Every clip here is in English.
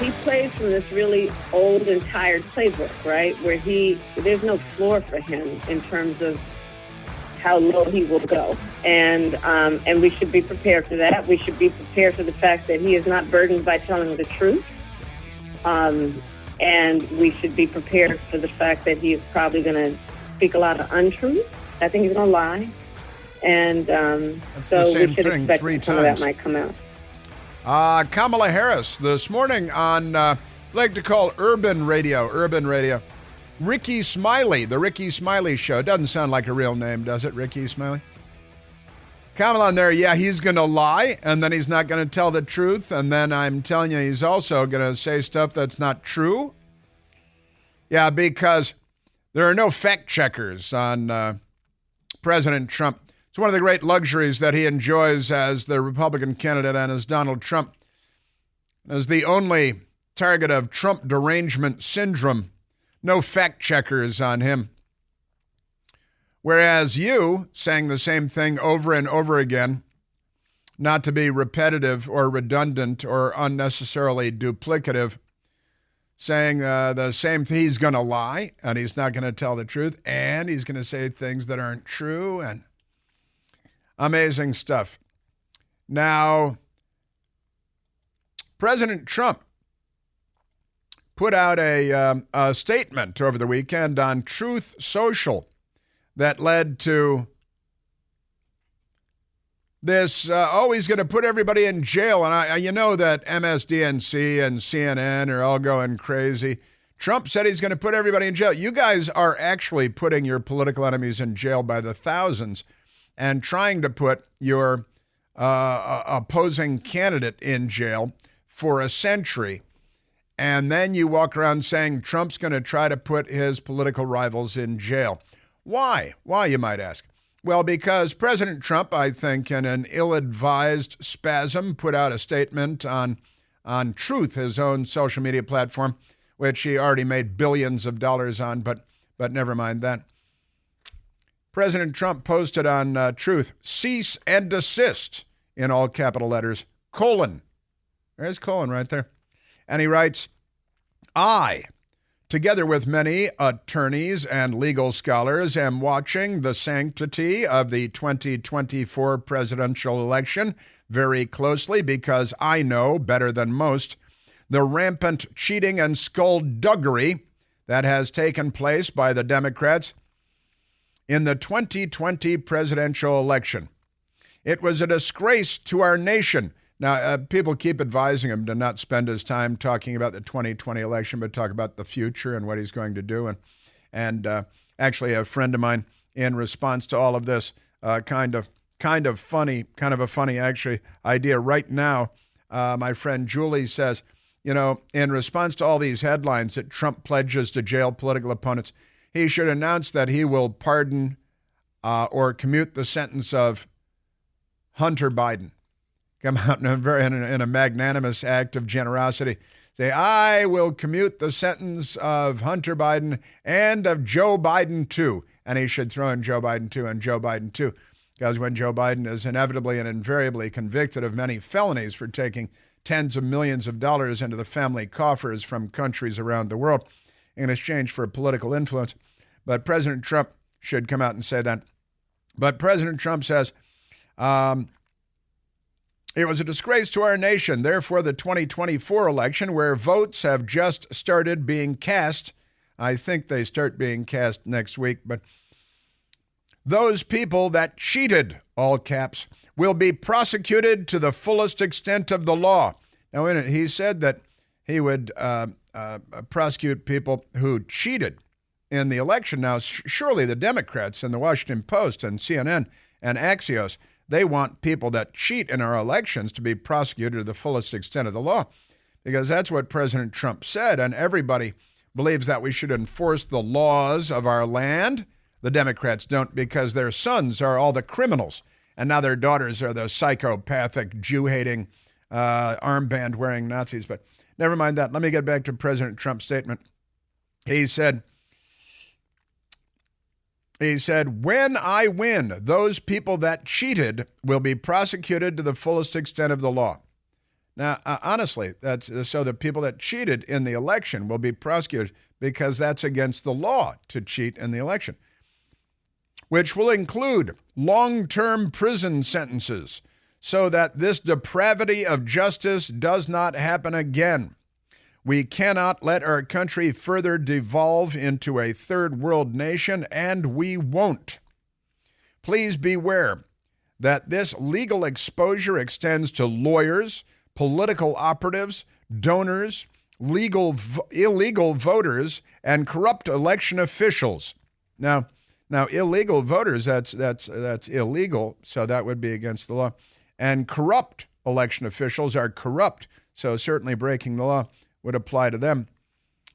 he plays from this really old and tired playbook, right? Where there's no floor for him in terms of how low he will go. And we should be prepared for that. We should be prepared for the fact that he is not burdened by telling the truth. And we should be prepared for the fact that he is probably going to speak a lot of untruth. I think he's going to lie. And so we should expect some of that might come out. Kamala Harris this morning on, like to call urban radio. Ricky Smiley, the Ricky Smiley Show. Doesn't sound like a real name, does it, Ricky Smiley? Kamala on there, yeah, he's going to lie, and then he's not going to tell the truth, and then I'm telling you, he's also going to say stuff that's not true. Yeah, because there are no fact checkers on President Trump. It's one of the great luxuries that he enjoys as the Republican candidate and as Donald Trump, as the only target of Trump derangement syndrome. No fact checkers on him. Whereas you saying the same thing over and over again, not to be repetitive or redundant or unnecessarily duplicative, saying the same thing, he's going to lie and he's not going to tell the truth and he's going to say things that aren't true, and amazing stuff. Now, President Trump put out a statement over the weekend on Truth Social that led to this, he's going to put everybody in jail. And you know that MSDNC and CNN are all going crazy. Trump said he's going to put everybody in jail. You guys are actually putting your political enemies in jail by the thousands and trying to put your opposing candidate in jail for a century. And then you walk around saying Trump's going to try to put his political rivals in jail. Why? Why, you might ask? Well, because President Trump, I think, in an ill-advised spasm, put out a statement on Truth, his own social media platform, which he already made billions of dollars on, but never mind that. President Trump posted on Truth, cease and desist, in all capital letters, colon. There's colon right there. And he writes, I, together with many attorneys and legal scholars, am watching the sanctity of the 2024 presidential election very closely because I know better than most the rampant cheating and skullduggery that has taken place by the Democrats in the 2020 presidential election. It was a disgrace to our nation. Now, people keep advising him to not spend his time talking about the 2020 election, but talk about the future and what he's going to do. And actually, a friend of mine, in response to all of this, kind of a funny actually idea right now, my friend Julie says, you know, in response to all these headlines that Trump pledges to jail political opponents, he should announce that he will pardon or commute the sentence of Hunter Biden. Come out in a magnanimous act of generosity. Say, I will commute the sentence of Hunter Biden and of Joe Biden too. And he should throw in Joe Biden too and Joe Biden too. Because when Joe Biden is inevitably and invariably convicted of many felonies for taking tens of millions of dollars into the family coffers from countries around the world in exchange for political influence. But President Trump should come out and say that. But President Trump says, it was a disgrace to our nation. Therefore, the 2024 election, where votes have just started being cast, I think they start being cast next week, but those people that cheated, all caps, will be prosecuted to the fullest extent of the law. Now, in it, he said that he would prosecute people who cheated in the election. Now, surely the Democrats and the Washington Post and CNN and Axios, they want people that cheat in our elections to be prosecuted to the fullest extent of the law, because that's what President Trump said, and everybody believes that we should enforce the laws of our land. The Democrats don't, because their sons are all the criminals, and now their daughters are the psychopathic, Jew-hating, armband-wearing Nazis. But never mind that. Let me get back to President Trump's statement. He said, when I win, those people that cheated will be prosecuted to the fullest extent of the law. Now, honestly, that's so the people that cheated in the election will be prosecuted because that's against the law to cheat in the election, which will include long-term prison sentences so that this depravity of justice does not happen again. We cannot let our country further devolve into a third world nation, and we won't. Please beware that this legal exposure extends to lawyers, political operatives, donors, illegal voters, and corrupt election officials. Now, illegal voters, that's illegal, so that would be against the law. And corrupt election officials are corrupt, so certainly breaking the law would apply to them.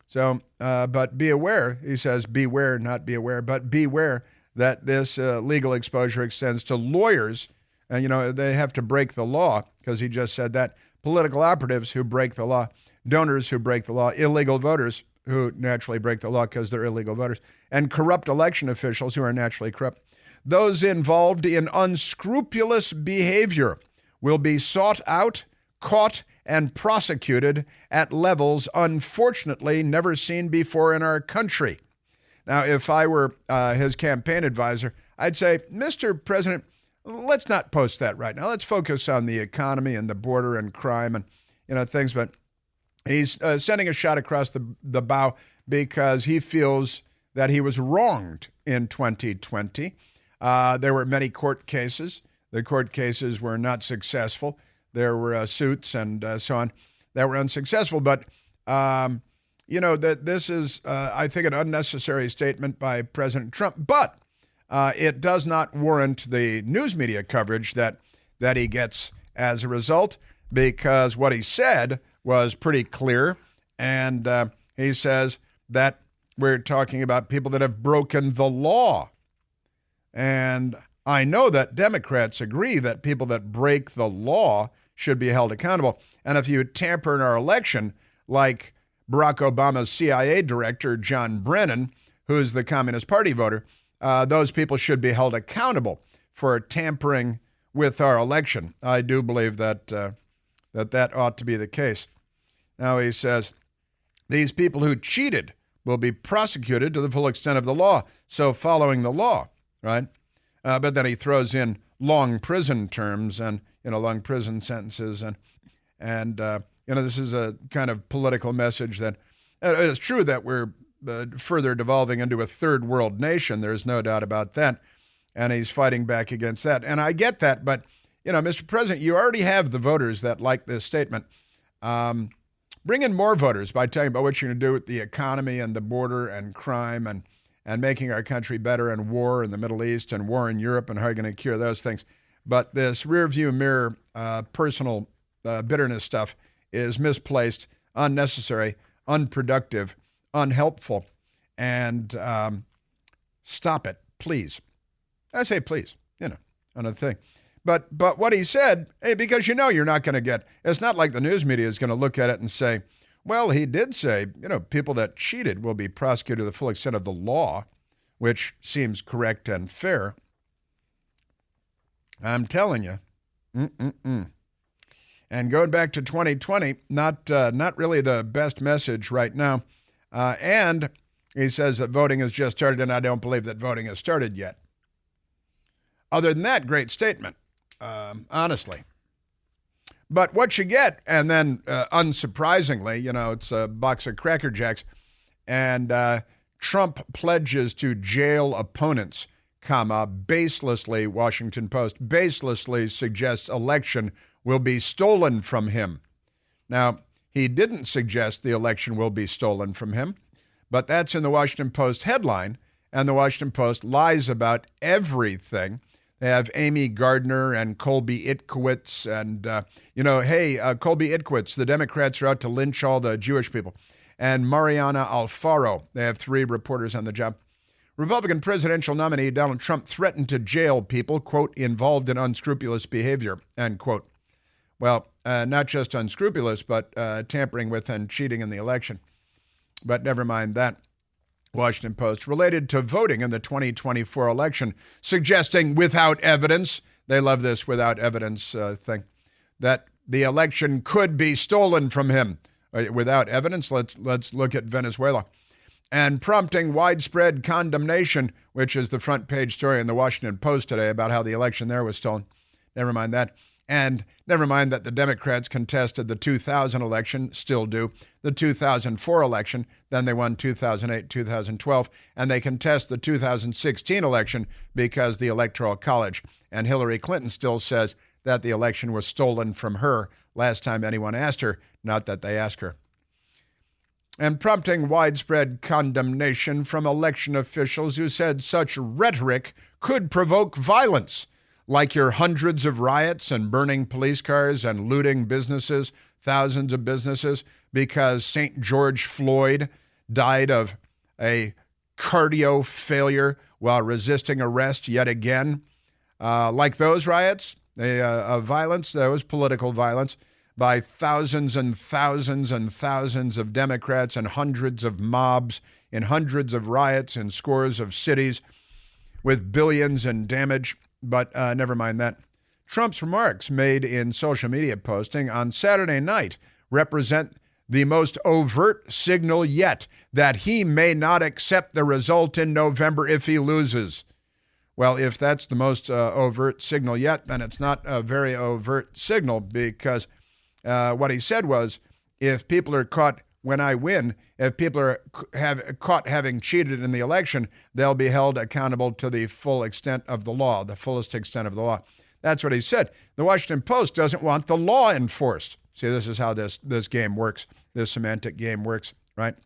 So, but be aware, he says, beware, not be aware, but beware that this legal exposure extends to lawyers, and, they have to break the law, because he just said that, political operatives who break the law, donors who break the law, illegal voters who naturally break the law because they're illegal voters, and corrupt election officials who are naturally corrupt. Those involved in unscrupulous behavior will be sought out, caught, and prosecuted at levels unfortunately never seen before in our country. Now, if I were his campaign advisor, I'd say, Mr. President, let's not post that right now. Let's focus on the economy and the border and crime and things. But he's sending a shot across the bow because he feels that he was wronged in 2020. There were many court cases. The court cases were not successful. There were suits and so on that were unsuccessful. But, that this is, I think, an unnecessary statement by President Trump. But it does not warrant the news media coverage that he gets as a result, because what he said was pretty clear. And he says that we're talking about people that have broken the law. And I know that Democrats agree that people that break the law should be held accountable. And if you tamper in our election, like Barack Obama's CIA director, John Brennan, who's the Communist Party voter, those people should be held accountable for tampering with our election. I do believe that that ought to be the case. Now he says, these people who cheated will be prosecuted to the full extent of the law. So following the law, right? But then he throws in long prison terms and, long prison sentences. And this is a kind of political message that it's true that we're further devolving into a third world nation. There's no doubt about that. And he's fighting back against that. And I get that. But, Mr. President, you already have the voters that like this statement. Bring in more voters by telling about what you're going to do with the economy and the border and crime and making our country better, and war in the Middle East and war in Europe, and how you're going to cure those things. But this rearview mirror personal bitterness stuff is misplaced, unnecessary, unproductive, unhelpful, and stop it, please. I say please, another thing. But what he said, hey, because you're not going to get, it's not like the news media is going to look at it and say, well, he did say, people that cheated will be prosecuted to the full extent of the law, which seems correct and fair. I'm telling you. And going back to 2020, not really the best message right now. And he says that voting has just started, and I don't believe that voting has started yet. Other than that, great statement, honestly. But what you get, and then unsurprisingly, it's a box of Cracker Jacks, and Trump pledges to jail opponents, baselessly, Washington Post, baselessly suggests election will be stolen from him. Now, he didn't suggest the election will be stolen from him, but that's in the Washington Post headline, and the Washington Post lies about everything. They have Amy Gardner and Colby Itkowitz, and, Colby Itkowitz, the Democrats are out to lynch all the Jewish people, and Mariana Alfaro. They have 3 reporters on the job. Republican presidential nominee Donald Trump threatened to jail people, quote, involved in unscrupulous behavior, end quote. Well, not just unscrupulous, but tampering with and cheating in the election. But never mind that. Washington Post, related to voting in the 2024 election, suggesting without evidence, they love this without evidence thing, that the election could be stolen from him. Without evidence, let's look at Venezuela. And prompting widespread condemnation, which is the front page story in the Washington Post today about how the election there was stolen. Never mind that. And never mind that the Democrats contested the 2000 election, still do, the 2004 election, then they won 2008, 2012, and they contest the 2016 election because the Electoral College. And Hillary Clinton still says that the election was stolen from her last time anyone asked her, not that they asked her. And prompting widespread condemnation from election officials who said such rhetoric could provoke violence, like your hundreds of riots and burning police cars and looting businesses, thousands of businesses, because St. George Floyd died of a cardio failure while resisting arrest yet again. Like those riots of violence, there was political violence by thousands and thousands and thousands of Democrats and hundreds of mobs in hundreds of riots in scores of cities with billions in damage. But never mind that. Trump's remarks made in social media posting on Saturday night represent the most overt signal yet that he may not accept the result in November if he loses. Well, if that's the most overt signal yet, then it's not a very overt signal, because what he said was, if people are caught when I win, if people are caught having cheated in the election, they'll be held accountable to the full extent of the law, the fullest extent of the law. That's what he said. The Washington Post doesn't want the law enforced. See, this is how this game works, this semantic game works, right?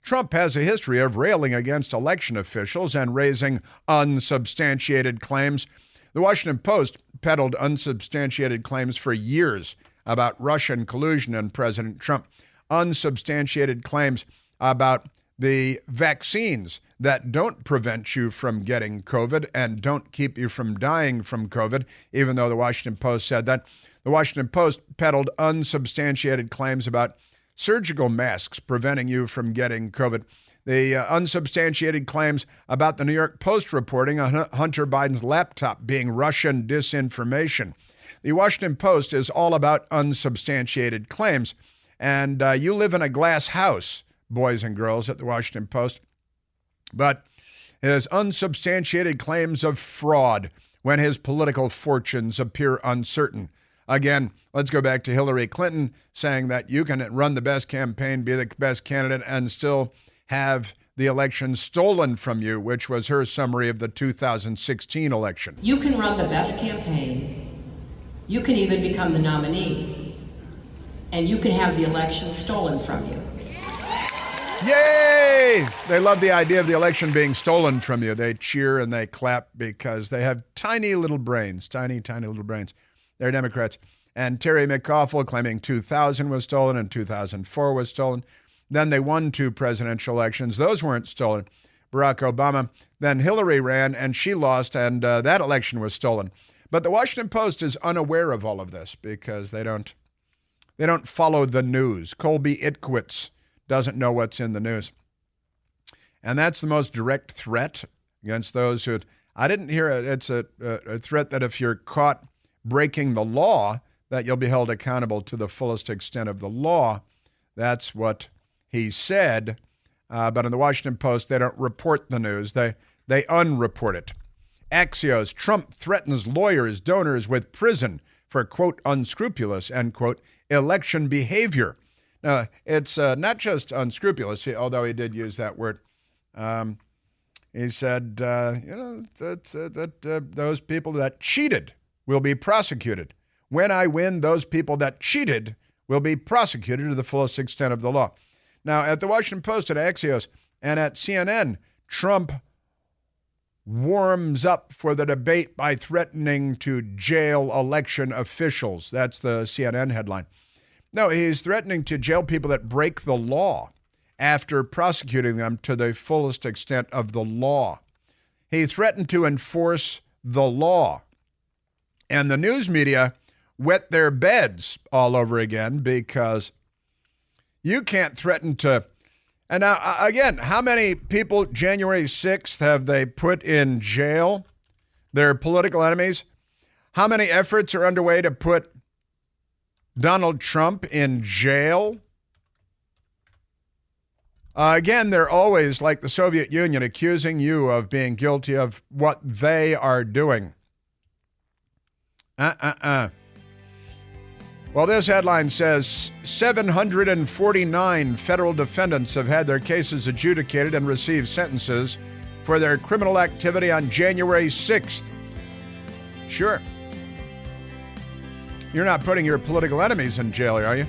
Trump has a history of railing against election officials and raising unsubstantiated claims. The Washington Post peddled unsubstantiated claims for years about Russian collusion and President Trump. Unsubstantiated claims about the vaccines that don't prevent you from getting COVID and don't keep you from dying from COVID, even though the Washington Post said that. The Washington Post peddled unsubstantiated claims about surgical masks preventing you from getting COVID. The unsubstantiated claims about the New York Post reporting on Hunter Biden's laptop being Russian disinformation. The Washington Post is all about unsubstantiated claims. And you live in a glass house, boys and girls at the Washington Post. But his unsubstantiated claims of fraud when his political fortunes appear uncertain. Again, let's go back to Hillary Clinton saying that you can run the best campaign, be the best candidate, and still have the election stolen from you, which was her summary of the 2016 election. You can run the best campaign. You can even become the nominee. And you can have the election stolen from you. Yay! They love the idea of the election being stolen from you. They cheer and they clap because they have tiny little brains, tiny little brains. They're Democrats. And Terry McAuliffe claiming 2000 was stolen and 2004 was stolen. Then they won 2 presidential elections. Those weren't stolen. Barack Obama. Then Hillary ran and she lost, and that election was stolen. But the Washington Post is unaware of all of this because they don't follow the news. Colby Itkowitz doesn't know what's in the news. And that's the most direct threat against those who... I didn't hear it. It's a threat that if you're caught breaking the law, that you'll be held accountable to the fullest extent of the law. That's what he said. But in the Washington Post, they don't report the news. They unreport it. Axios, Trump threatens lawyers, donors with prison for, quote, unscrupulous, end quote, election behavior. Now, it's not just unscrupulous, although he did use that word. He said, that those people that cheated will be prosecuted. When I win, those people that cheated will be prosecuted to the fullest extent of the law. Now, at the Washington Post, at Axios, and at CNN, Trump warms up for the debate by threatening to jail election officials. That's the CNN headline. No, he's threatening to jail people that break the law after prosecuting them to the fullest extent of the law. He threatened to enforce the law. And the news media wet their beds all over again because you can't threaten to... And now, again, how many people January 6th have they put in jail? Their political enemies? How many efforts are underway to put Donald Trump in jail. Again, they're always, like the Soviet Union, accusing you of being guilty of what they are doing. Well, this headline says 749 federal defendants have had their cases adjudicated and received sentences for their criminal activity on January 6th. Sure. You're not putting your political enemies in jail, are you?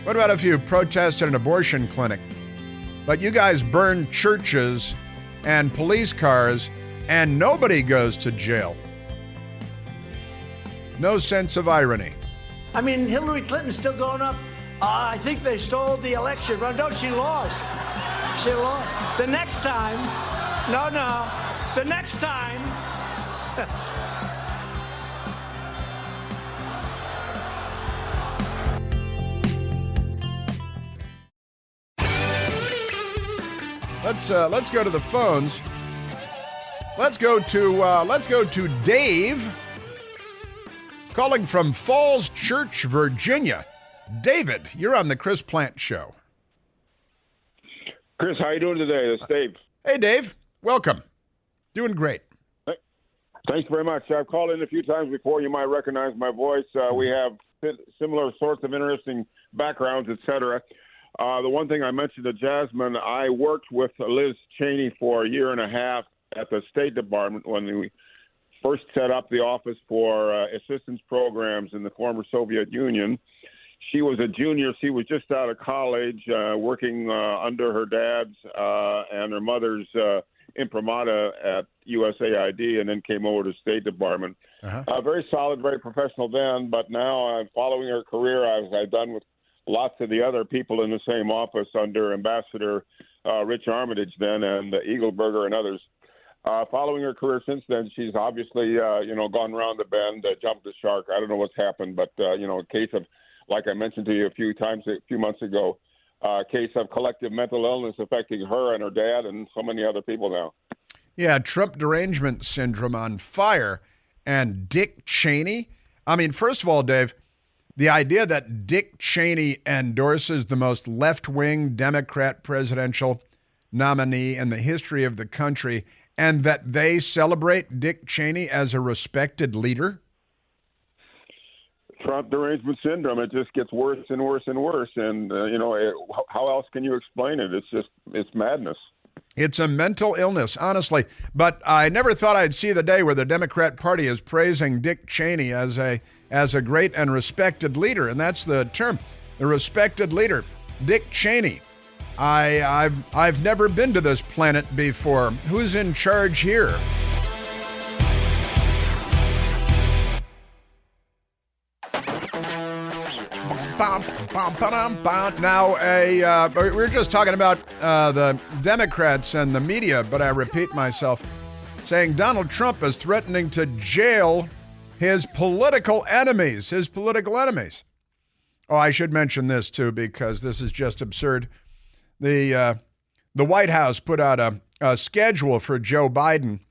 What about if you protest at an abortion clinic? But you guys burn churches and police cars and nobody goes to jail. No sense of irony. I mean, Hillary Clinton's still going up. I think they stole the election. No, she lost. She lost. The next time, the next time. Let's go to the phones. Let's go to Dave, calling from Falls Church, Virginia. David, you're on the Chris Plant Show. Chris, how you doing today? It's Dave. Hey, Dave. Welcome. Doing great. Thanks very much. I've called in a few times before. You might recognize my voice. We have similar sorts of interesting backgrounds, etc. The one thing I mentioned to Jasmine, I worked with Liz Cheney for a year and a half at the State Department when we first set up the Office for Assistance Programs in the former Soviet Union. She was a junior. She was just out of college, working under her dad's and her mother's imprimatur at USAID, and then came over to State Department. Very solid, very professional then, but now I'm following her career, as I've done with lots of the other people in the same office under Ambassador Rich Armitage then, and Eagleberger and others. Following her career since then, she's obviously, gone around the bend, jumped the shark. I don't know what's happened, but, a case of, like I mentioned to you a few months ago, case of collective mental illness affecting her and her dad and so many other people now. Yeah, Trump derangement syndrome on fire. And Dick Cheney. I mean, first of all, Dave, the idea that Dick Cheney endorses the most left-wing Democrat presidential nominee in the history of the country, and that they celebrate Dick Cheney as a respected leader? Trump derangement syndrome, it just gets worse and worse and worse. And, how else can you explain it? It's madness. It's a mental illness, honestly. But I never thought I'd see the day where the Democrat Party is praising Dick Cheney as a great and respected leader. And that's the term, the respected leader. Dick Cheney. I've never been to this planet before. Who's in charge here? Now, we were just talking about the Democrats and the media, but I repeat myself, saying Donald Trump is threatening to jail his political enemies. Oh, I should mention this, too, because this is just absurd. The White House put out a schedule for Joe Biden,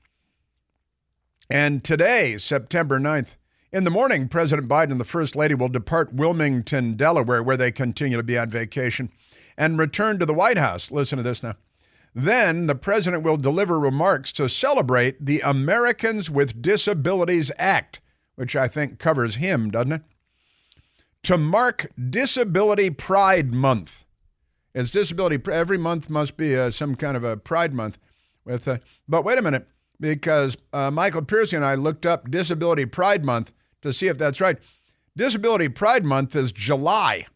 and today, September 9th, in the morning, President Biden and the First Lady will depart Wilmington, Delaware, where they continue to be on vacation, and return to the White House. Listen to this now. Then the president will deliver remarks to celebrate the Americans with Disabilities Act, which I think covers him, doesn't it? To mark Disability Pride Month. It's every month must be some kind of a Pride Month. But wait a minute, because Michael Piercy and I looked up Disability Pride Month to see if that's right. Disability Pride Month is July.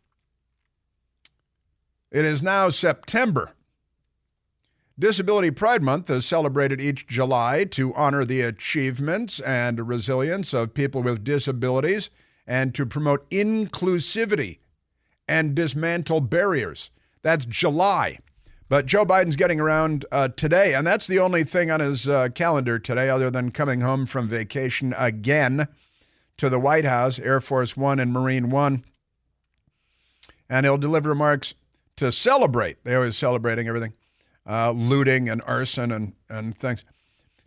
It is now September. Disability Pride Month is celebrated each July to honor the achievements and resilience of people with disabilities and to promote inclusivity and dismantle barriers. That's July. But Joe Biden's getting around today, and that's the only thing on his calendar today other than coming home from vacation again to the White House, Air Force One and Marine One. And he'll deliver remarks to celebrate. They're always celebrating everything, looting and arson and things.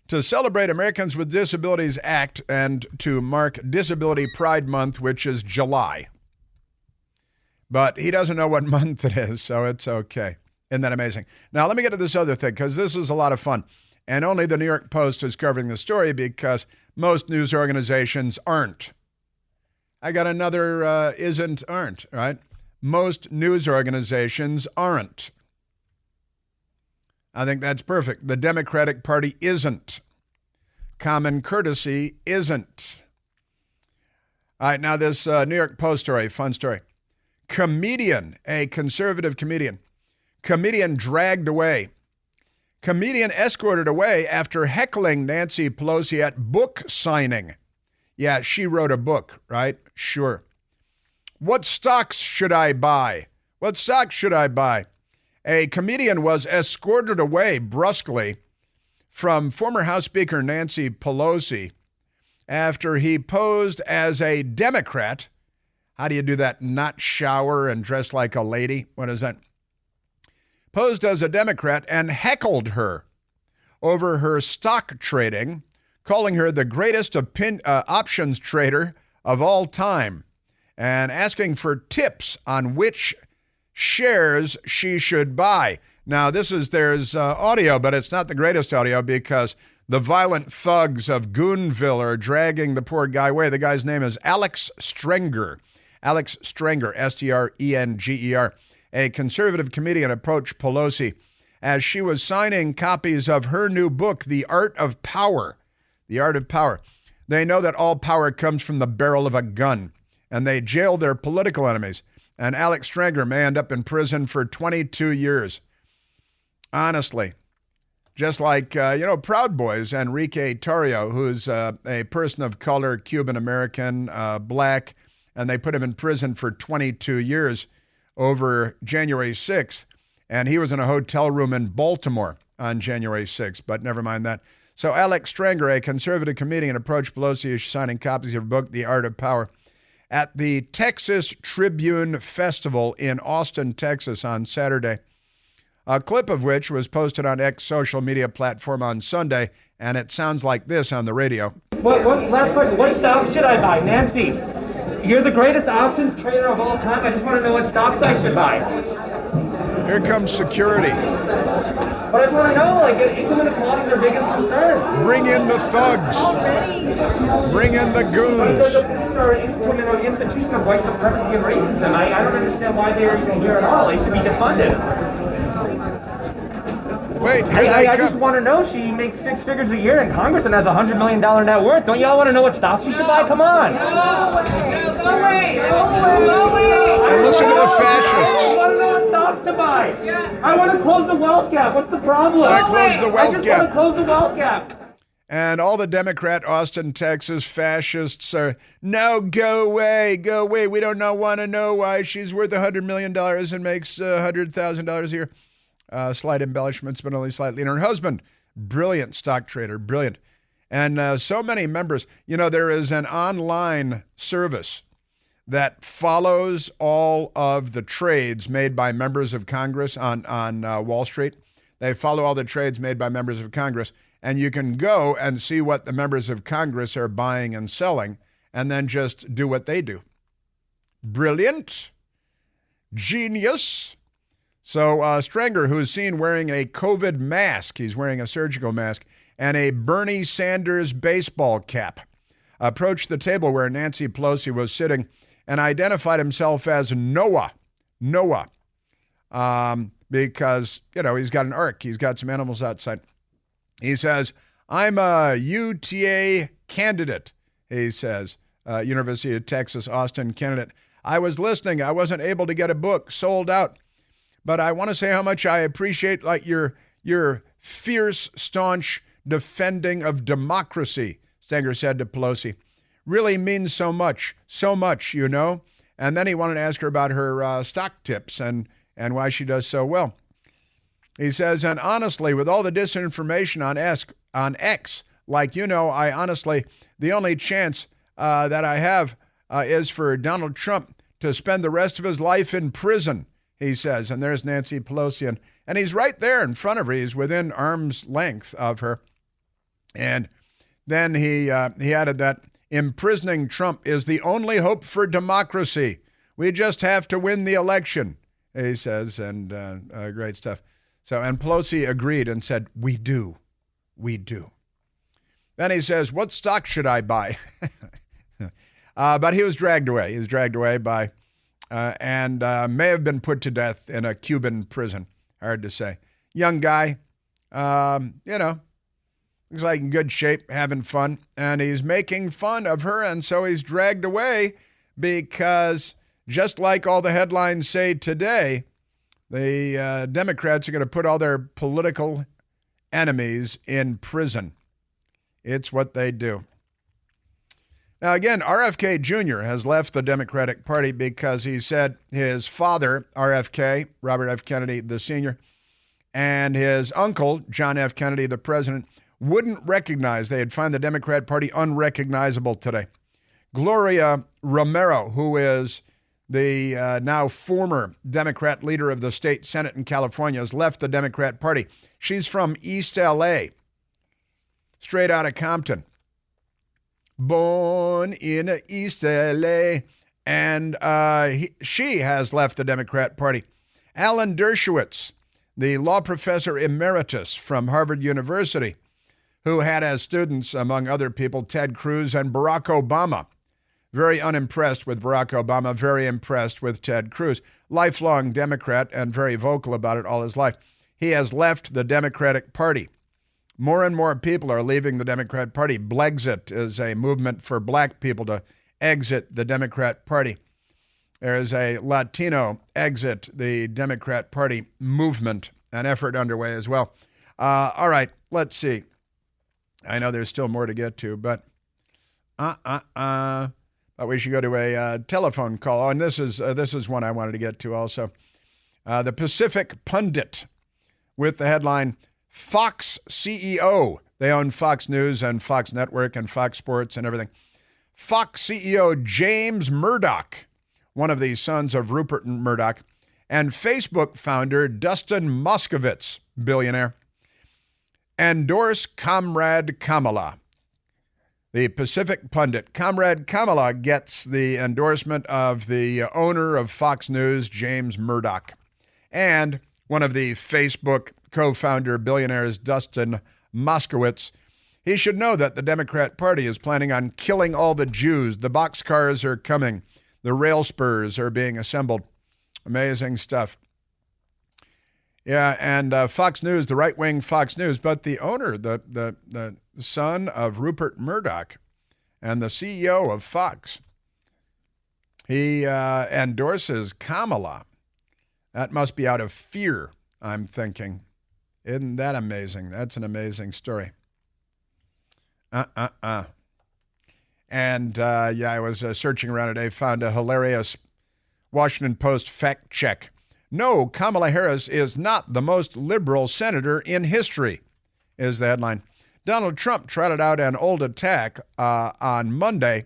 To celebrate Americans with Disabilities Act and to mark Disability Pride Month, which is July. But he doesn't know what month it is, so it's okay. Isn't that amazing? Now, let me get to this other thing, because this is a lot of fun. And only the New York Post is covering the story because most news organizations aren't. I got another aren't, right? Most news organizations aren't. I think that's perfect. The Democratic Party isn't. Common courtesy isn't. All right, now this New York Post story, fun story. Comedian, a conservative comedian. Comedian dragged away. Comedian escorted away after heckling Nancy Pelosi at book signing. Yeah, she wrote a book, right? Sure. What stocks should I buy? What stocks should I buy? A comedian was escorted away brusquely from former House Speaker Nancy Pelosi after he posed as a Democrat. How do you do that? Not shower and dress like a lady? What is that? Posed as a Democrat and heckled her over her stock trading, calling her the greatest options trader of all time and asking for tips on which shares she should buy. Now, there's audio, but it's not the greatest audio because the violent thugs of Goonville are dragging the poor guy away. The guy's name is Alex Strenger. Alex Strenger, Strenger. A conservative comedian approached Pelosi as she was signing copies of her new book, The Art of Power. The Art of Power. They know that all power comes from the barrel of a gun, and they jail their political enemies. And Alex Strenger may end up in prison for 22 years. Honestly, just like, Proud Boys, Enrique Tarrio, who's a person of color, Cuban-American, black, and they put him in prison for 22 years over January 6th. And he was in a hotel room in Baltimore on January 6th, but never mind that. So Alex Strenger, a conservative comedian, approached Pelosi as she's signing copies of her book, The Art of Power, at the Texas Tribune Festival in Austin, Texas on Saturday. A clip of which was posted on X social media platform on Sunday, and it sounds like this on the radio. Last question. What stocks should I buy? Nancy, you're the greatest options trader of all time. I just want to know what stocks I should buy. Here comes security. But I just want to know, income inequality is their biggest concern. Bring in the thugs. Bring in the goons. But the police are an institution of white supremacy and racism. I don't understand why they're even here at all. They should be defunded. Wait, here they come. I just want to know, she makes 6 figures a year in Congress and has $100 million net worth. Don't y'all want to know what stocks she should buy? Come on. And listen to the fascists. I want to know what stocks to buy. Yeah. I want to close the wealth gap. What's the problem? I want to close the wealth gap. I just gap. want to close the wealth gap. And all the Democrat Austin, Texas fascists are, no, go away. We don't want to know why she's worth $100 million and makes $100,000 a year. Slight embellishments, but only slightly. And her husband, brilliant stock trader, brilliant. And so many members. There is an online service that follows all of the trades made by members of Congress on Wall Street. They follow all the trades made by members of Congress. And you can go and see what the members of Congress are buying and selling, and then just do what they do. Brilliant. Genius. So Strenger, who is seen wearing a COVID mask, he's wearing a surgical mask, and a Bernie Sanders baseball cap, approached the table where Nancy Pelosi was sitting and identified himself as Noah, because, he's got an ark. He's got some animals outside. He says, I'm a UTA candidate, he says, University of Texas, Austin candidate. I was listening. I wasn't able to get a book, sold out. But I want to say how much I appreciate your fierce, staunch defending of democracy, Stenger said to Pelosi. Really means so much, And then he wanted to ask her about her stock tips and why she does so well. He says, and honestly, with all the disinformation on X, I honestly, the only chance that I have is for Donald Trump to spend the rest of his life in prison. He says, and there's Nancy Pelosi, and he's right there in front of her. He's within arm's length of her. And then he added that imprisoning Trump is the only hope for democracy. We just have to win the election, he says, and great stuff. So, and Pelosi agreed and said, we do. We do. Then he says, what stock should I buy? But he was dragged away. He was dragged away by, and may have been put to death in a Cuban prison. Hard to say. Young guy, looks like in good shape, having fun. And he's making fun of her, and so he's dragged away because just like all the headlines say today, the Democrats are going to put all their political enemies in prison. It's what they do. Now, again, RFK Jr. has left the Democratic Party because he said his father, RFK, Robert F. Kennedy, the senior, and his uncle, John F. Kennedy, the president, wouldn't recognize. They had found the Democrat Party unrecognizable today. Gloria Romero, who is the now former Democrat leader of the state Senate in California, has left the Democrat Party. She's from East L.A., straight out of Compton. Born in East L.A., and she has left the Democrat Party. Alan Dershowitz, the law professor emeritus from Harvard University, who had as students, among other people, Ted Cruz and Barack Obama. Very unimpressed with Barack Obama, very impressed with Ted Cruz. Lifelong Democrat and very vocal about it all his life. He has left the Democratic Party. More and more people are leaving the Democrat Party. Blexit is a movement for black people to exit the Democrat Party. There is a Latino exit the Democrat Party movement, an effort underway as well. All right, let's see. I know there's still more to get to, but we should go to a telephone call. Oh, and this is one I wanted to get to also. The Pacific Pundit with the headline, Fox CEO. They own Fox News and Fox Network and Fox Sports and everything. Fox CEO James Murdoch, one of the sons of Rupert Murdoch, and Facebook founder Dustin Moskovitz, billionaire, endorse Comrade Kamala. The Pacific Pundit. Comrade Kamala gets the endorsement of the owner of Fox News, James Murdoch, and one of the Facebook co-founder billionaires, Dustin Moskovitz. He should know that the Democrat Party is planning on killing all the Jews. The boxcars are coming. The rail spurs are being assembled. Amazing stuff. Yeah, and Fox News, the right-wing Fox News, but the owner, the son of Rupert Murdoch and the CEO of Fox, he endorses Kamala. That must be out of fear, I'm thinking. Isn't that amazing? That's an amazing story. And, I was searching around today, found a hilarious Washington Post fact check. No, Kamala Harris is not the most liberal senator in history, is the headline. Donald Trump trotted out an old attack on Monday,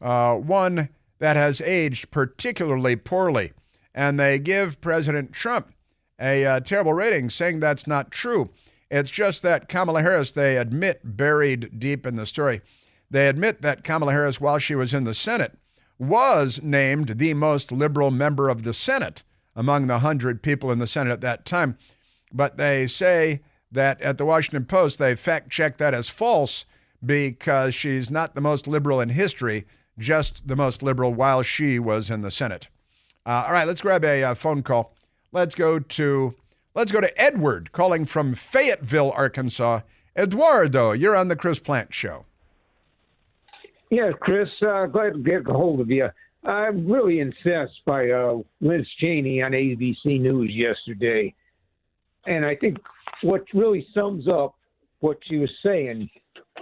one that has aged particularly poorly. And they give President Trump a terrible rating, saying that's not true. It's just that Kamala Harris, they admit, buried deep in the story, they admit that Kamala Harris, while she was in the Senate, was named the most liberal member of the Senate among the 100 people in the Senate at that time. But they say that at the Washington Post, they fact-checked that as false because she's not the most liberal in history, just the most liberal while she was in the Senate. All right, let's grab a phone call. Let's go to Edward calling from Fayetteville, Arkansas. Eduardo, you're on the Chris Plant Show. Yes, Chris, glad to get a hold of you. I'm really incensed by Liz Cheney on ABC News yesterday. And I think what really sums up what she was saying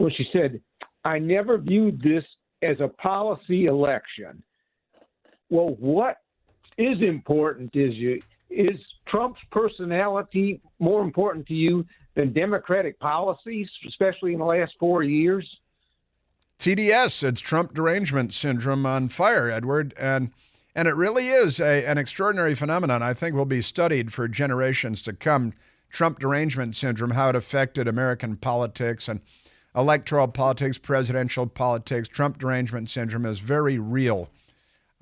was she said, I never viewed this as a policy election. Well, what is important is Trump's personality more important to you than Democratic policies, especially in the last 4 years? TDS, it's Trump derangement syndrome on fire, Edward. And it really is an extraordinary phenomenon. I think will be studied for generations to come. Trump derangement syndrome, how it affected American politics and electoral politics, presidential politics. Trump derangement syndrome is very real.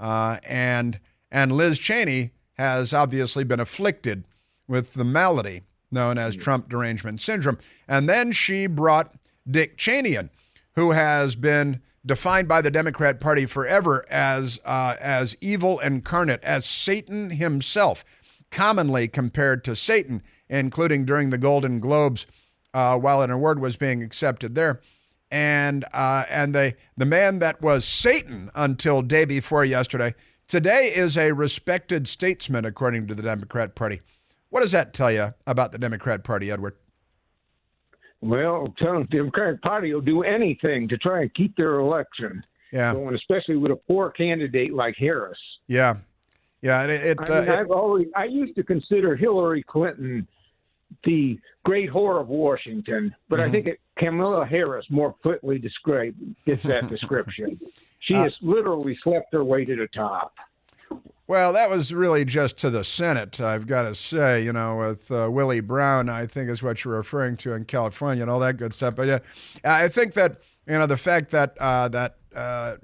and Liz Cheney has obviously been afflicted with the malady known as Trump derangement syndrome. And then she brought Dick Cheney in, who has been defined by the Democrat Party forever as evil incarnate, as Satan himself, commonly compared to Satan, including during the Golden Globes while an award was being accepted there. And the man that was Satan until day before yesterday, today is a respected statesman, according to the Democrat Party. What does that tell you about the Democrat Party, Edward? Well, the Democratic Party will do anything to try and keep their election. Yeah. So, and especially with a poor candidate like Harris. Yeah. Yeah. I used to consider Hillary Clinton the great whore of Washington, but I think Kamala Harris more fitly fits that description. She has literally slept her way to the top. Well, that was really just to the Senate, I've got to say, with Willie Brown, I think is what you're referring to in California and all that good stuff. But yeah, I think that, the fact that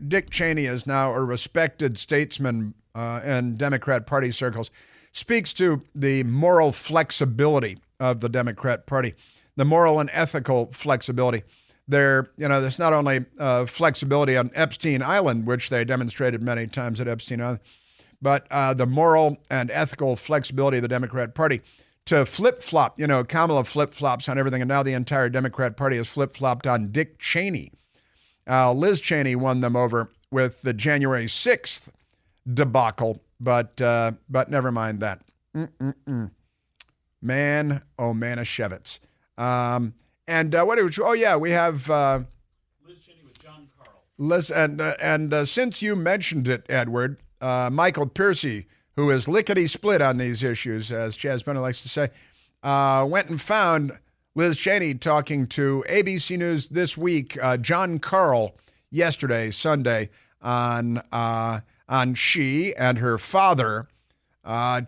Dick Cheney is now a respected statesman in Democrat Party circles speaks to the moral flexibility of the Democrat Party, the moral and ethical flexibility. There's not only flexibility on Epstein Island, which they demonstrated many times at Epstein Island, but the moral and ethical flexibility of the Democrat Party to flip-flop. Kamala flip-flops on everything, and now the entire Democrat Party has flip-flopped on Dick Cheney. Liz Cheney won them over with the January 6th debacle, but never mind that. Man, oh, Manischewitz. We have Liz Cheney with John Carl. Since you mentioned it, Edward, Michael Piercy, who is lickety-split on these issues, as Chaz Bennett likes to say, went and found Liz Cheney talking to ABC News This Week, John Carl, yesterday, Sunday, on she and her father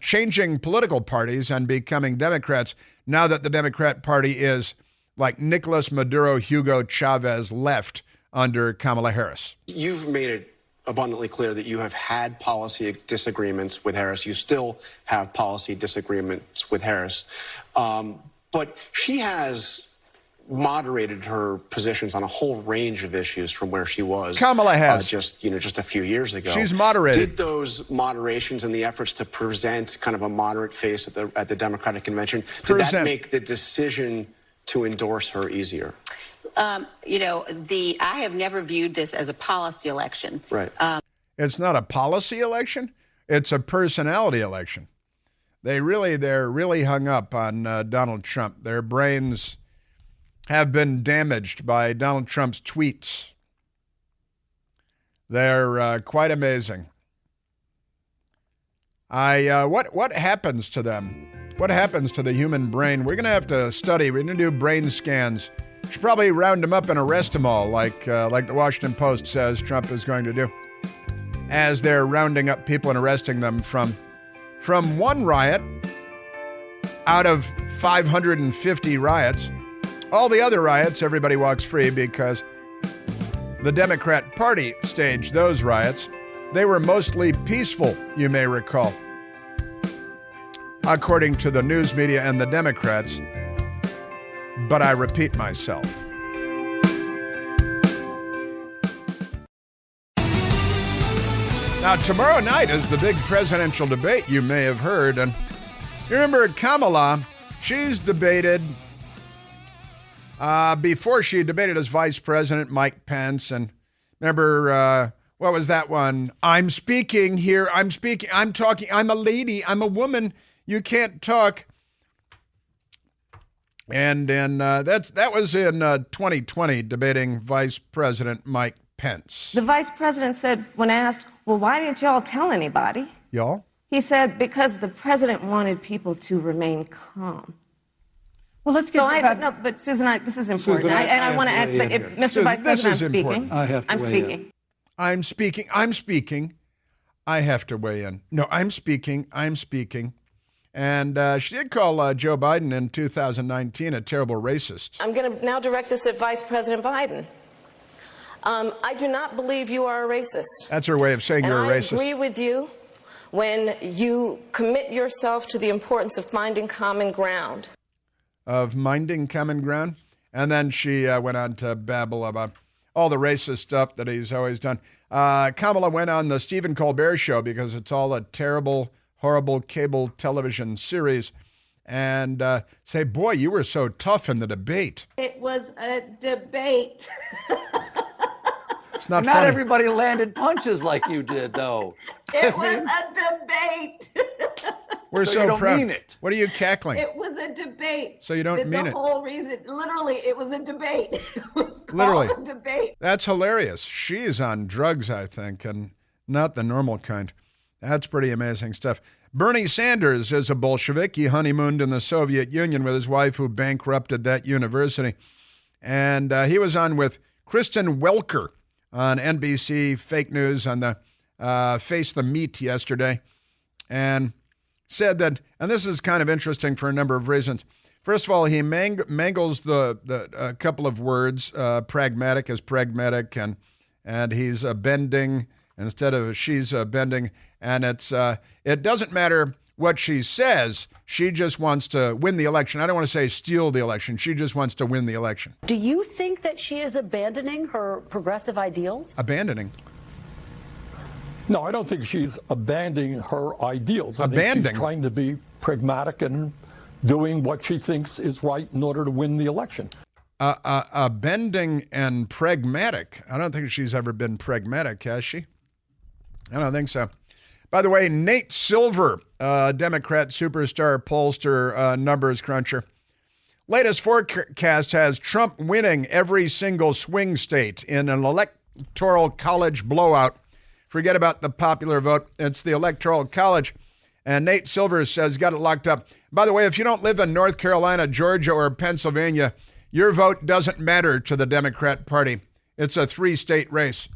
changing political parties and becoming Democrats now that the Democrat Party is like Nicolas Maduro, Hugo Chavez left under Kamala Harris. You've made it abundantly clear that you have had policy disagreements with Harris. You still have policy disagreements with Harris. But she has moderated her positions on a whole range of issues from where she was. Kamala has. Just a few years ago. She's moderated. Did those moderations and the efforts to present kind of a moderate face at the Democratic Convention, did that make the decision to endorse her easier? I have never viewed this as a policy election. Right. It's not a policy election. It's a personality election. They're really hung up on Donald Trump. Their brains have been damaged by Donald Trump's tweets. They're quite amazing. What happens to them? What happens to the human brain? We're going to have to study. We're going to do brain scans. Should probably round them up and arrest them all, like the Washington Post says Trump is going to do, as they're rounding up people and arresting them from one riot out of 550 riots. All the other riots, everybody walks free because the Democrat Party staged those riots. They were mostly peaceful, you may recall, according to the news media and the Democrats. But I repeat myself. Now, tomorrow night is the big presidential debate, you may have heard. And you remember Kamala, she's debated, before she debated as vice president, Mike Pence. And remember, what was that one? I'm speaking here. I'm speaking. I'm talking. I'm a lady. I'm a woman. You can't talk. And that was in 2020, debating Vice President Mike Pence. The vice president said, when asked, well, why didn't y'all tell anybody? Y'all? He said, because the president wanted people to remain calm. Well, let's get no, but Susan, this is important. Susan, I want to add, but if, Mr. Susan, Vice President, I'm important. speaking. I have to I'm weigh speaking. in. I'm speaking. I'm speaking. I have to weigh in. No, I'm speaking. I'm speaking. And she did call Joe Biden in 2019 a terrible racist. I'm going to now direct this at Vice President Biden. I do not believe you are a racist. That's her way of saying you're a racist. I agree with you when you commit yourself to the importance of finding common ground. Of minding common ground? And then she went on to babble about all the racist stuff that he's always done. Kamala went on the Stephen Colbert Show because it's all a terrible, horrible cable television series. And say, boy, you were so tough in the debate. It was a debate. It's not funny. Not everybody landed punches like you did, though. It was a debate. We're so you don't proud. Mean it. What are you cackling? It was a debate. So you don't mean it. The whole reason, literally, it was a debate. It was Literally. called a debate. That's hilarious. She's on drugs, I think, and not the normal kind. That's pretty amazing stuff. Bernie Sanders is a Bolshevik. He honeymooned in the Soviet Union with his wife, who bankrupted that university. And he was on with Kristen Welker on NBC Fake News on the Face the Meat yesterday, and said that, and this is kind of interesting for a number of reasons. First of all, he mangles the couple of words, pragmatic as pragmatic, and he's bending instead of she's bending, and it doesn't matter what she says. She just wants to win the election. I don't want to say steal the election. She just wants to win the election. Do you think that she is abandoning her progressive ideals? Abandoning? No, I don't think she's abandoning her ideals. I think she's trying to be pragmatic and doing what she thinks is right in order to win the election. Bending and pragmatic. I don't think she's ever been pragmatic, has she? I don't think so. By the way, Nate Silver, Democrat superstar pollster, numbers cruncher. Latest forecast has Trump winning every single swing state in an electoral college blowout. Forget about the popular vote. It's the electoral college. And Nate Silver says got it locked up. By the way, if you don't live in North Carolina, Georgia, or Pennsylvania, your vote doesn't matter to the Democrat Party. It's a 3-state race.